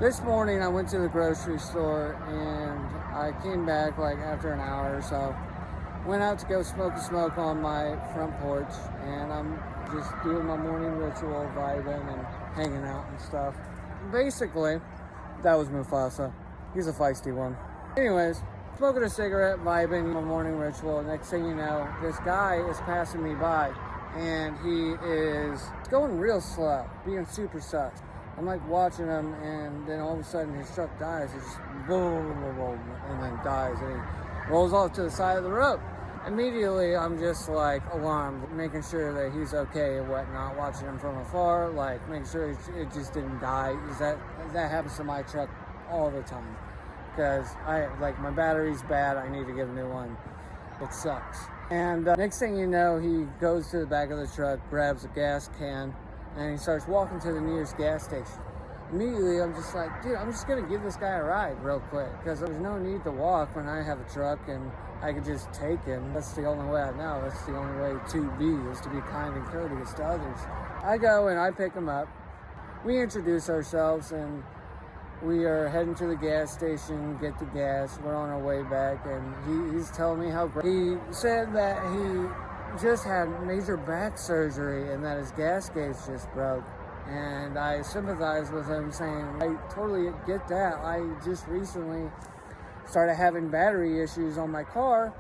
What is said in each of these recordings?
This morning I went to the grocery store and I came back like after an hour or so. Went out to go smoke a smoke on my front porch, and I'm just doing my morning ritual, vibing and hanging out and stuff. Basically, that was Mufasa. He's a feisty one. Anyways, smoking a cigarette, vibing my morning ritual. Next thing you know, this guy is passing me by, and he is going real slow, being super sus. I'm like watching him, and then all of a sudden his truck dies. It's just boom, boom, boom, and then dies, and he rolls off to the side of the road. Immediately, I'm just like alarmed, making sure that he's okay and whatnot, watching him from afar, like making sure it just didn't die. That happens to my truck all the time, because my battery's bad. I need to get a new one. It sucks. And next thing you know, he goes to the back of the truck, grabs a gas can, and he starts walking to the nearest gas station. Immediately, I'm just like, dude, I'm just going to give this guy a ride real quick, because there's no need to walk when I have a truck and I could just take him. That's the only way I know. That's the only way to be, is to be kind and courteous to others. I go and I pick him up. We introduce ourselves, and we are heading to the gas station, get the gas. We're on our way back, and he's telling me how great. He said that he just had major back surgery and that his gas gauge just broke. And I sympathize with him, saying, I totally get that. I just recently started having battery issues on my car,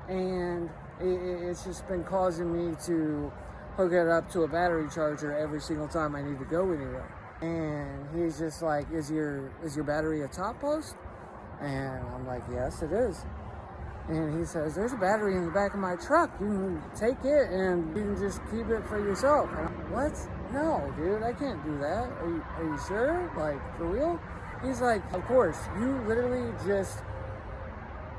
and it's just been causing me to hook it up to a battery charger every single time I need to go anywhere. And he's just like, is your battery a top post? And I'm like, yes, it is. And he says, there's a battery in the back of my truck. You can take it and you can just keep it for yourself. And I'm, what? No, dude, I can't do that. Are you sure? Like, for real? He's like, of course. You literally just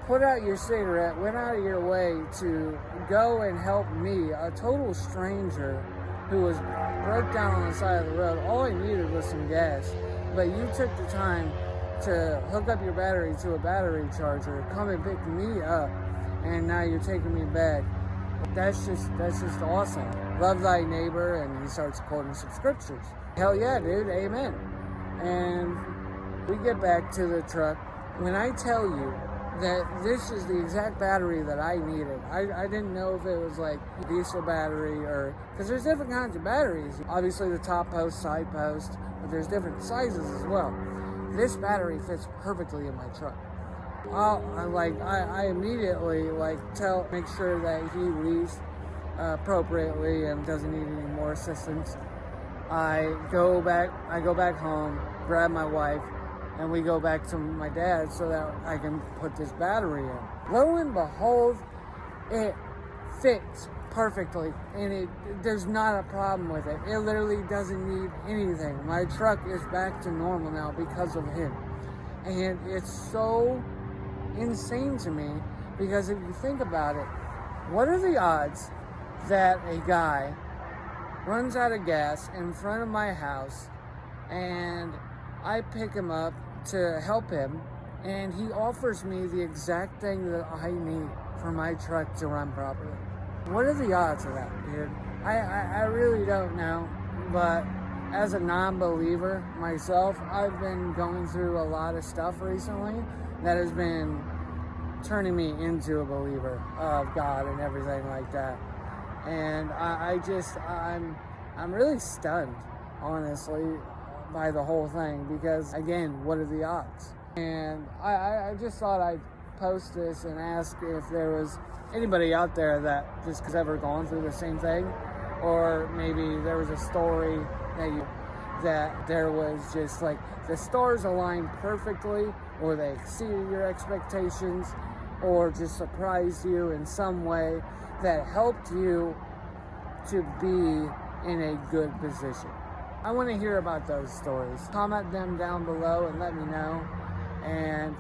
put out your cigarette, went out of your way to go and help me, a total stranger who was broke down on the side of the road. All I needed was some gas. But you took the time to hook up your battery to a battery charger, come and pick me up, and now you're taking me back. That's just awesome. Love thy neighbor, and he starts quoting some scriptures. Hell yeah, dude, amen. And we get back to the truck. When I tell you that this is the exact battery that I needed, I didn't know if it was like a diesel battery, or because there's different kinds of batteries. Obviously the top post, side post, but there's different sizes as well. This battery fits perfectly in my truck. I immediately make sure that he leaves appropriately and doesn't need any more assistance. I go back home, grab my wife, and we go back to my dad so that I can put this battery in. Lo and behold, it fits perfectly, and there's not a problem with it. It literally doesn't need anything. My truck is back to normal now because of him. And it's so insane to me, because if you think about it, what are the odds that a guy runs out of gas in front of my house and I pick him up to help him, and he offers me the exact thing that I need for my truck to run properly? What are the odds of that, dude? I really don't know. But as a non-believer myself, I've been going through a lot of stuff recently that has been turning me into a believer of God and everything like that. And I'm really stunned, honestly, by the whole thing, because again, what are the odds? And I just thought I'd post this and ask if there was anybody out there that just has ever gone through the same thing, or maybe there was a story that there was just like the stars aligned perfectly, or they exceeded your expectations, or just surprised you in some way that helped you to be in a good position. I want to hear about those stories. Comment them down below and let me know. And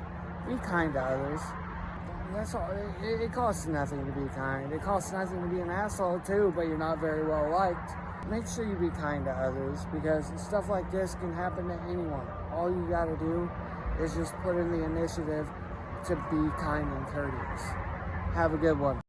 be kind to others. That's all. It costs nothing to be kind. It costs nothing to be an asshole too, but you're not very well liked. Make sure you be kind to others, because stuff like this can happen to anyone. All you gotta do is just put in the initiative to be kind and courteous. Have a good one.